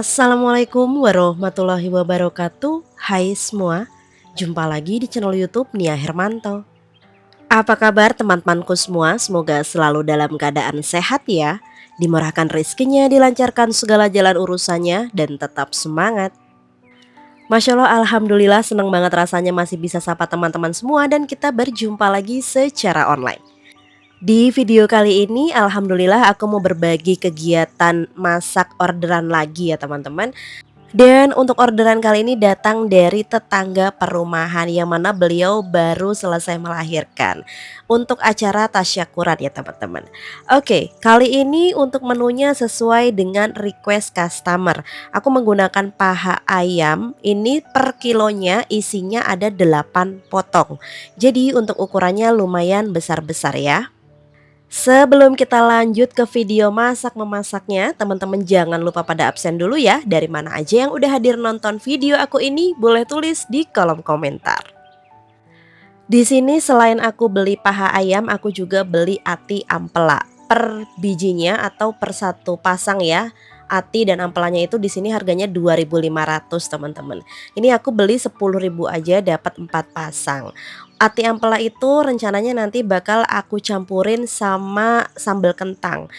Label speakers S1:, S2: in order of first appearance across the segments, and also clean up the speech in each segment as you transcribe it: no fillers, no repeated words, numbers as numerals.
S1: Assalamualaikum warahmatullahi wabarakatuh. Hai semua, jumpa lagi di channel YouTube Nia Hermanto. Apa kabar teman-temanku semua? Semoga selalu dalam keadaan sehat ya. Dimurahkan rezekinya, dilancarkan segala jalan urusannya, dan tetap semangat. Masya Allah, Alhamdulillah senang banget rasanya masih bisa sapa teman-teman semua dan kita berjumpa lagi secara online. Di video kali ini Alhamdulillah aku mau berbagi kegiatan masak orderan lagi ya teman-teman. Dan untuk orderan kali ini datang dari tetangga perumahan yang mana beliau baru selesai melahirkan untuk acara tasyakuran ya teman-teman. Oke, kali ini untuk menunya sesuai dengan request customer. Aku menggunakan paha ayam, ini per kilonya isinya ada 8 potong. Jadi untuk ukurannya lumayan besar-besar ya. Sebelum kita lanjut ke video masak-memasaknya, teman-teman jangan lupa pada absen dulu ya. Dari mana aja yang udah hadir nonton video aku ini, boleh tulis di kolom komentar. Di sini selain aku beli paha ayam, aku juga beli ati ampela per bijinya atau per satu pasang ya. Ati dan ampelanya itu di sini harganya 2.500 teman-teman. Ini aku beli 10.000 aja dapat 4 pasang. Ati ampela itu rencananya nanti bakal aku campurin sama sambal kentang.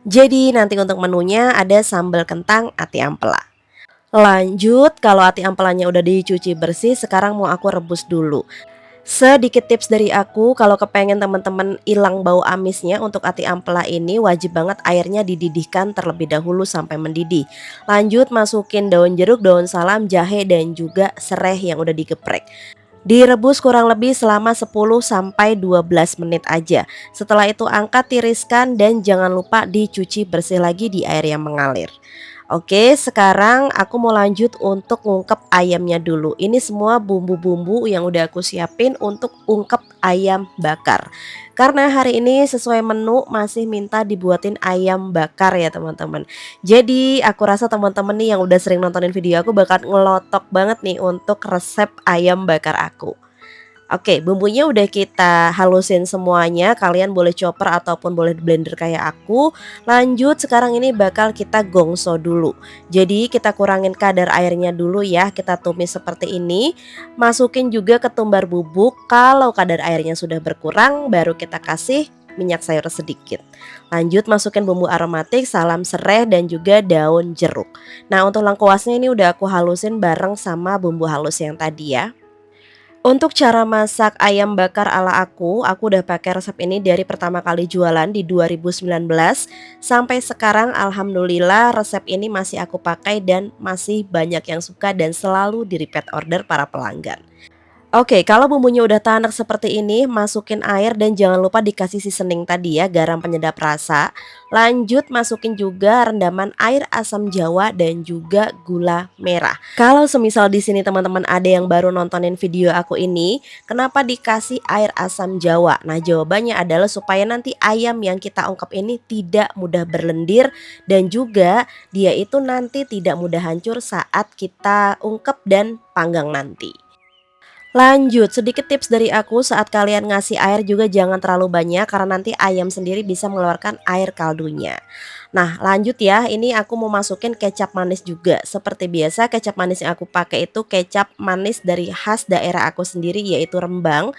S1: Jadi nanti untuk menunya ada sambal kentang ati ampela. Lanjut, kalau ati ampelanya udah dicuci bersih, sekarang mau aku rebus dulu. Sedikit tips dari aku, kalau kepengen teman-teman hilang bau amisnya untuk ati ampela ini wajib banget airnya dididihkan terlebih dahulu sampai mendidih. Lanjut masukin daun jeruk, daun salam, jahe dan juga sereh yang udah digeprek. Direbus kurang lebih selama 10 sampai 12 menit aja. Setelah itu angkat, tiriskan dan jangan lupa dicuci bersih lagi di air yang mengalir. Oke, sekarang aku mau lanjut untuk ngungkep ayamnya dulu. Ini semua bumbu-bumbu yang udah aku siapin untuk ungkep ayam bakar. Karena hari ini sesuai menu masih minta dibuatin ayam bakar ya teman-teman. Jadi aku rasa teman-teman nih yang udah sering nontonin video aku bakal ngelotok banget nih untuk resep ayam bakar aku. Oke, bumbunya udah kita halusin semuanya. Kalian boleh chopper ataupun boleh blender kayak aku. Lanjut, sekarang ini bakal kita gongso dulu. Jadi kita kurangin kadar airnya dulu ya. Kita tumis seperti ini. Masukin juga ketumbar bubuk. Kalau kadar airnya sudah berkurang, baru kita kasih minyak sayur sedikit. Lanjut masukin bumbu aromatik, salam serai dan juga daun jeruk. Nah, untuk lengkuasnya ini udah aku halusin bareng sama bumbu halus yang tadi ya. Untuk cara masak ayam bakar ala aku udah pakai resep ini dari pertama kali jualan di 2019 sampai sekarang alhamdulillah resep ini masih aku pakai dan masih banyak yang suka dan selalu di repeat order para pelanggan. Oke, kalau bumbunya udah tanak seperti ini, masukin air dan jangan lupa dikasih seasoning tadi ya, garam penyedap rasa. Lanjut masukin juga rendaman air asam jawa dan juga gula merah. Kalau semisal di sini teman-teman ada yang baru nontonin video aku ini, kenapa dikasih air asam jawa? Nah, jawabannya adalah supaya nanti ayam yang kita ungkep ini tidak mudah berlendir dan juga dia itu nanti tidak mudah hancur saat kita ungkep dan panggang nanti. Lanjut, sedikit tips dari aku saat kalian ngasih air juga jangan terlalu banyak karena nanti ayam sendiri bisa mengeluarkan air kaldunya. Nah, lanjut ya, ini aku mau masukin kecap manis juga. Seperti biasa, kecap manis yang aku pakai itu kecap manis dari khas daerah aku sendiri yaitu Rembang.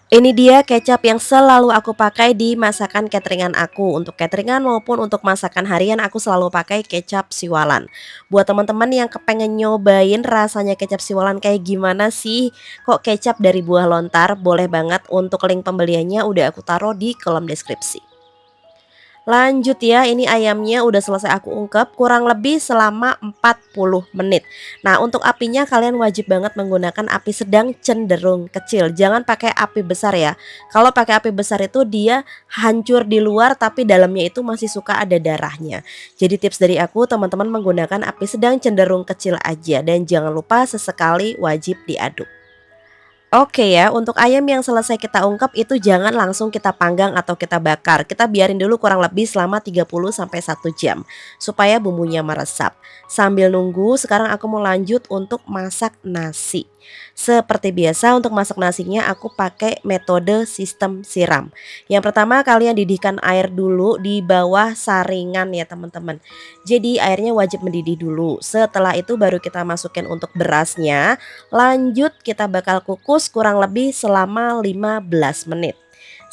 S1: Ini dia kecap yang selalu aku pakai di masakan cateringan aku. Untuk cateringan maupun untuk masakan harian aku selalu pakai kecap siwalan. Buat teman-teman yang kepengen nyobain rasanya kecap siwalan kayak gimana sih? Kok kecap dari buah lontar? Boleh banget, untuk link pembeliannya udah aku taruh di kolom deskripsi. Lanjut ya, ini ayamnya udah selesai aku ungkep kurang lebih selama 40 menit. Nah, untuk apinya kalian wajib banget menggunakan api sedang cenderung kecil. Jangan pakai api besar ya. Kalau pakai api besar itu dia hancur di luar tapi dalamnya itu masih suka ada darahnya. Jadi tips dari aku, teman-teman menggunakan api sedang cenderung kecil aja dan jangan lupa sesekali wajib diaduk. Oke ya, untuk ayam yang selesai kita ungkep itu jangan langsung kita panggang atau kita bakar. Kita biarin dulu kurang lebih selama 30 sampai 1 jam supaya bumbunya meresap. Sambil nunggu, sekarang aku mau lanjut untuk masak nasi. Seperti biasa untuk masak nasinya aku pakai metode sistem siram. Yang pertama kalian didihkan air dulu di bawah saringan ya teman-teman. Jadi airnya wajib mendidih dulu. Setelah itu baru kita masukin untuk berasnya. Lanjut kita bakal kukus kurang lebih selama 15 menit.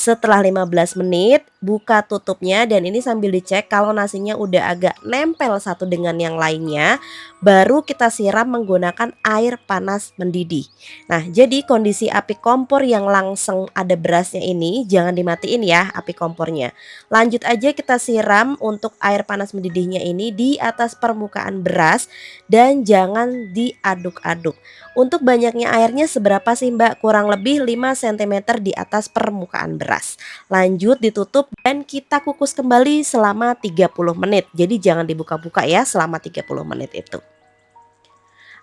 S1: Setelah 15 menit, buka tutupnya dan ini sambil dicek kalau nasinya udah agak nempel satu dengan yang lainnya, baru kita siram menggunakan air panas mendidih. Nah, jadi kondisi api kompor yang langsung ada berasnya ini jangan dimatiin ya api kompornya. Lanjut aja kita siram untuk air panas mendidihnya ini di atas permukaan beras dan jangan diaduk-aduk. Untuk banyaknya airnya seberapa sih Mbak? Kurang lebih 5 cm di atas permukaan beras. Lanjut ditutup dan kita kukus kembali selama 30 menit. Jadi jangan dibuka-buka ya selama 30 menit itu.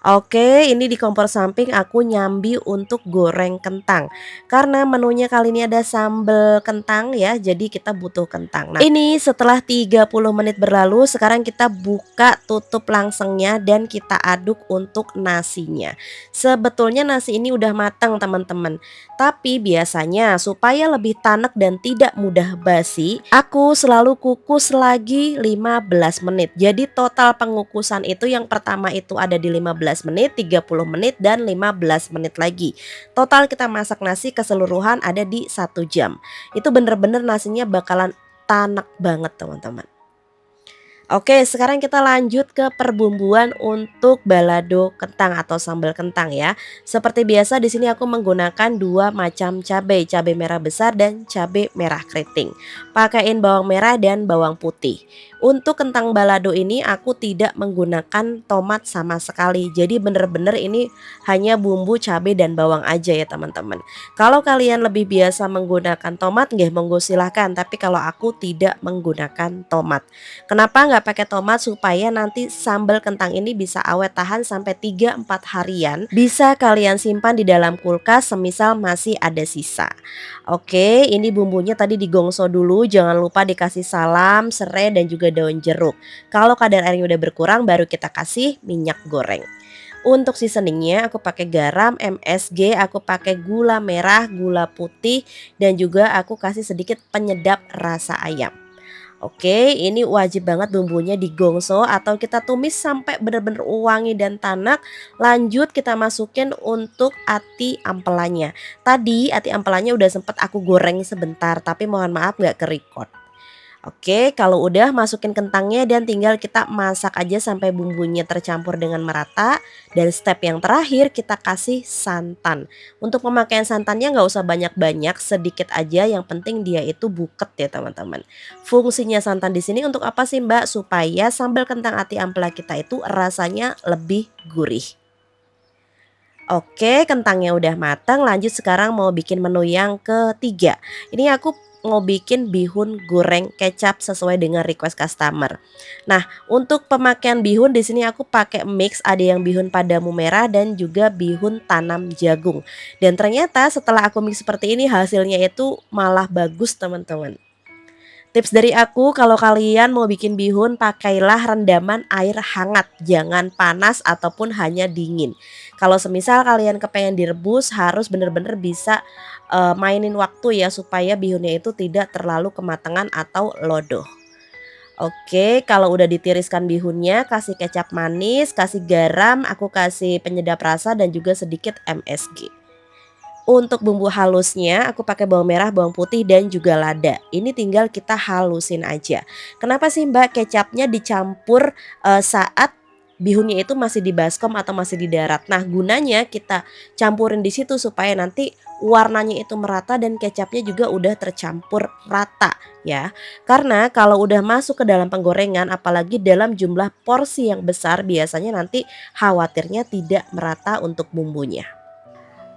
S1: Oke, ini di kompor samping aku nyambi untuk goreng kentang. Karena menunya kali ini ada sambal kentang ya, jadi kita butuh kentang. Nah, ini setelah 30 menit berlalu, sekarang kita buka tutup langsengnya dan kita aduk untuk nasinya. Sebetulnya nasi ini udah matang teman-teman. Tapi biasanya supaya lebih tanek dan tidak mudah basi, aku selalu kukus lagi 15 menit. Jadi total pengukusan itu yang pertama itu ada di 15 menit, 30 menit, dan 15 menit lagi. Total kita masak nasi keseluruhan ada di 1 jam. Itu bener-bener nasinya bakalan tanek banget teman-teman. Oke, sekarang kita lanjut ke perbumbuan untuk balado kentang atau sambal kentang ya. Seperti biasa di sini aku menggunakan dua macam cabai merah besar dan cabai merah keriting. Pakaiin bawang merah dan bawang putih. Untuk kentang balado ini aku tidak menggunakan tomat sama sekali. Jadi bener-bener ini hanya bumbu cabai dan bawang aja ya teman-teman. Kalau kalian lebih biasa menggunakan tomat, nggih monggo silahkan. Tapi kalau aku tidak menggunakan tomat. Kenapa nggak pakai tomat? Supaya nanti sambal kentang ini bisa awet tahan sampai 3-4 harian. Bisa kalian simpan di dalam kulkas semisal masih ada sisa. Oke, ini bumbunya tadi digongso dulu. Jangan lupa dikasih salam, serai, dan juga daun jeruk. Kalau kadar airnya udah berkurang baru kita kasih minyak goreng. Untuk seasoningnya aku pakai garam, MSG, aku pakai gula merah, gula putih, dan juga aku kasih sedikit penyedap rasa ayam. Oke, ini wajib banget bumbunya digongso atau kita tumis sampai benar-benar wangi dan tanak. Lanjut kita masukin untuk ati ampelannya. Tadi ati ampelannya udah sempet aku goreng sebentar, tapi mohon maaf nggak ke-record. Oke, kalau udah masukin kentangnya dan tinggal kita masak aja sampai bumbunya tercampur dengan merata. Dan step yang terakhir kita kasih santan. Untuk pemakaian santannya nggak usah banyak-banyak, sedikit aja. Yang penting dia itu buket ya teman-teman. Fungsinya santan di sini untuk apa sih Mbak? Supaya sambal kentang ati ampela kita itu rasanya lebih gurih. Oke, kentangnya udah matang. Lanjut sekarang mau bikin menu yang ketiga. Ini aku mau bikin bihun goreng kecap sesuai dengan request customer. Nah, untuk pemakaian bihun di sini aku pakai mix, ada yang bihun padamu merah dan juga bihun tanam jagung. Dan ternyata setelah aku mix seperti ini hasilnya itu malah bagus teman-teman. Tips dari aku, kalau kalian mau bikin bihun pakailah rendaman air hangat, jangan panas ataupun hanya dingin. Kalau semisal kalian kepengen direbus harus bener-bener bisa mainin waktu ya supaya bihunnya itu tidak terlalu kematangan atau lodoh. Oke, kalau udah ditiriskan bihunnya, kasih kecap manis, kasih garam, aku kasih penyedap rasa dan juga sedikit MSG. Untuk bumbu halusnya aku pakai bawang merah, bawang putih, dan juga lada. Ini tinggal kita halusin aja. Kenapa sih Mbak kecapnya dicampur saat bihunnya itu masih di baskom atau masih di darat? Nah, gunanya kita campurin di situ supaya nanti warnanya itu merata dan kecapnya juga udah tercampur rata ya. Karena kalau udah masuk ke dalam penggorengan apalagi dalam jumlah porsi yang besar biasanya nanti khawatirnya tidak merata untuk bumbunya.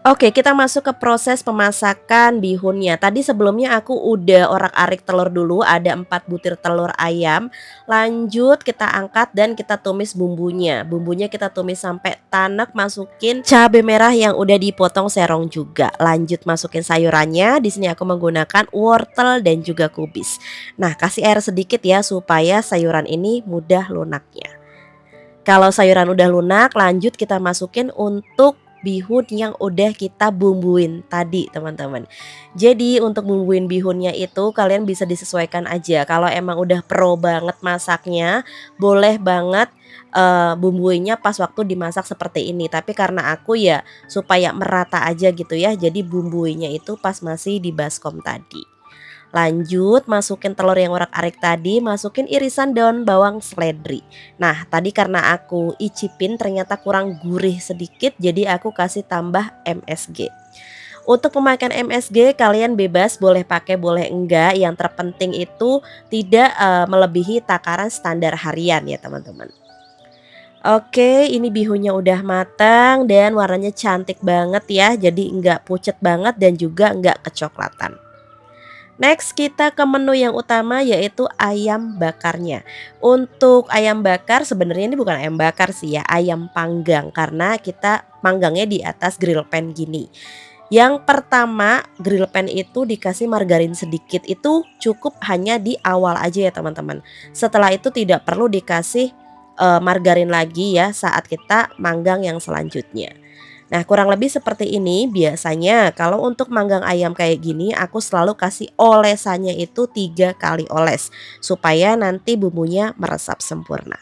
S1: Oke, kita masuk ke proses pemasakan bihunnya. Tadi sebelumnya aku udah orak-arik telur dulu, ada 4 butir telur ayam. Lanjut kita angkat dan kita tumis bumbunya. Bumbunya kita tumis sampai tanek, masukin cabai merah yang udah dipotong serong juga. Lanjut masukin sayurannya. Di sini aku menggunakan wortel dan juga kubis. Nah, kasih air sedikit ya supaya sayuran ini mudah lunaknya. Kalau sayuran udah lunak, lanjut kita masukin untuk bihun yang udah kita bumbuin tadi teman-teman. Jadi untuk bumbuin bihunnya itu kalian bisa disesuaikan aja, kalau emang udah pro banget masaknya, boleh banget, bumbuinnya pas waktu dimasak seperti ini. Tapi karena aku ya supaya merata aja gitu ya, jadi bumbuinya itu pas masih di baskom tadi. Lanjut masukin telur yang urak-arik tadi, masukin irisan daun bawang seledri. Nah, tadi karena aku icipin ternyata kurang gurih sedikit, jadi aku kasih tambah MSG. Untuk pemakaian MSG kalian bebas boleh pakai boleh enggak, yang terpenting itu tidak melebihi takaran standar harian ya teman-teman. Oke, ini bihunnya udah matang dan warnanya cantik banget ya, jadi enggak pucet banget dan juga enggak kecoklatan. Next kita ke menu yang utama yaitu ayam bakarnya. Untuk ayam bakar sebenarnya ini bukan ayam bakar sih ya, ayam panggang karena kita manggangnya di atas grill pan gini. Yang pertama, grill pan itu dikasih margarin sedikit, itu cukup hanya di awal aja ya teman-teman. Setelah itu tidak perlu dikasih margarin lagi ya saat kita manggang yang selanjutnya. Nah, kurang lebih seperti ini biasanya kalau untuk manggang ayam kayak gini aku selalu kasih olesannya itu 3 kali oles supaya nanti bumbunya meresap sempurna.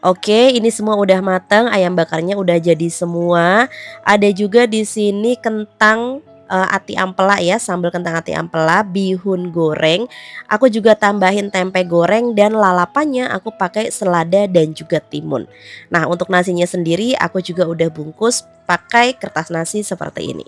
S1: Oke, ini semua udah matang, ayam bakarnya udah jadi semua. Ada juga di sini kentang ati ampela ya, sambal kentang ati ampela, bihun goreng. Aku juga tambahin tempe goreng dan lalapannya aku pakai selada dan juga timun. Nah, untuk nasinya sendiri aku juga udah bungkus pakai kertas nasi seperti ini.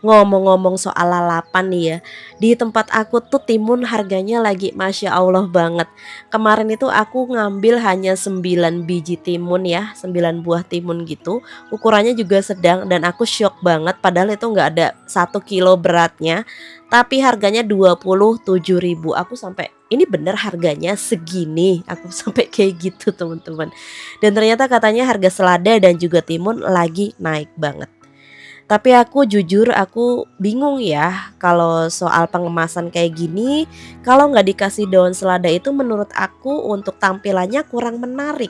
S1: Ngomong-ngomong soal lalapan nih ya, di tempat aku tuh timun harganya lagi Masya Allah banget. Kemarin itu aku ngambil hanya 9 biji timun ya, 9 buah timun gitu. Ukurannya juga sedang dan aku syok banget padahal itu nggak ada 1 kilo beratnya. Tapi harganya 27.000. Aku sampai ini bener harganya segini. Aku sampai kayak gitu teman-teman. Dan ternyata katanya harga selada dan juga timun lagi naik banget. Tapi aku jujur aku bingung ya kalau soal pengemasan kayak gini, kalau nggak dikasih daun selada itu menurut aku untuk tampilannya kurang menarik.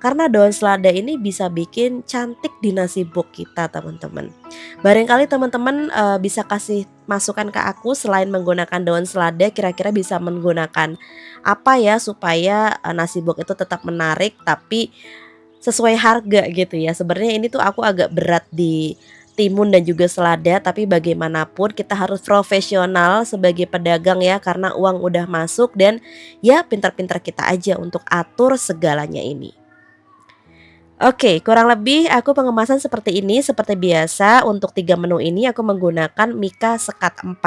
S1: Karena daun selada ini bisa bikin cantik di nasi box kita teman-teman. Barangkali teman-teman bisa kasih masukan ke aku selain menggunakan daun selada kira-kira bisa menggunakan apa ya supaya nasi box itu tetap menarik tapi sesuai harga gitu ya. Sebenarnya ini tuh aku agak berat di timun dan juga selada, tapi bagaimanapun kita harus profesional sebagai pedagang ya karena uang udah masuk dan ya pintar-pintar kita aja untuk atur segalanya ini. Oke, kurang lebih aku pengemasan seperti ini. Seperti biasa untuk 3 menu ini aku menggunakan mika sekat 4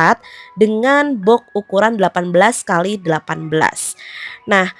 S1: dengan box ukuran 18 kali 18. Nah,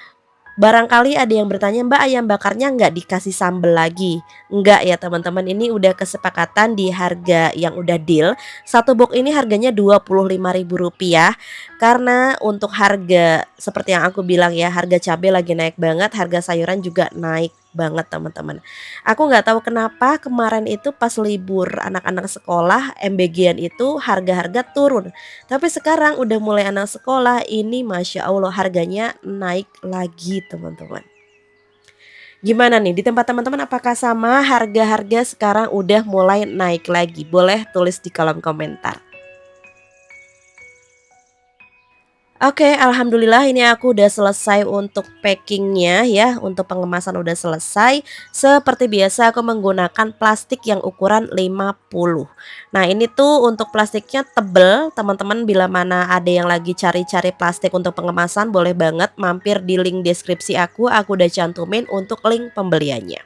S1: barangkali ada yang bertanya, "Mbak, ayam bakarnya nggak dikasih sambel lagi?" Enggak ya teman-teman, ini udah kesepakatan di harga yang udah deal. Satu box ini harganya Rp25.000 karena untuk harga seperti yang aku bilang ya, harga cabai lagi naik banget, harga sayuran juga naik banget teman-teman. Aku nggak tahu kenapa kemarin itu pas libur anak-anak sekolah MBG-an itu harga-harga turun. Tapi sekarang udah mulai anak sekolah ini Masya Allah harganya naik lagi teman-teman. Gimana nih di tempat teman-teman apakah sama harga-harga sekarang udah mulai naik lagi? Boleh tulis di kolom komentar. Oke, alhamdulillah ini aku udah selesai untuk packingnya ya, untuk pengemasan udah selesai. Seperti biasa aku menggunakan plastik yang ukuran 50. Nah ini tuh untuk plastiknya tebel, teman-teman bila mana ada yang lagi cari-cari plastik untuk pengemasan boleh banget mampir di link deskripsi aku udah cantumin untuk link pembeliannya.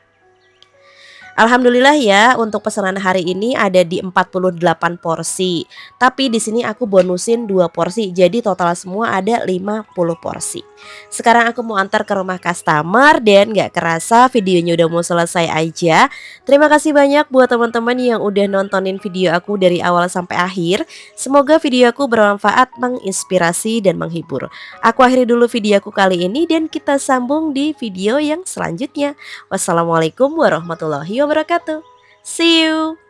S1: Alhamdulillah ya untuk pesanan hari ini ada di 48 porsi. Tapi di sini aku bonusin 2 porsi jadi total semua ada 50 porsi. Sekarang aku mau antar ke rumah customer dan gak kerasa videonya udah mau selesai aja. Terima kasih banyak buat teman-teman yang udah nontonin video aku dari awal sampai akhir. Semoga video aku bermanfaat, menginspirasi dan menghibur. Aku akhiri dulu video aku kali ini dan kita sambung di video yang selanjutnya. Wassalamualaikum warahmatullahi wabarakatuh. See you.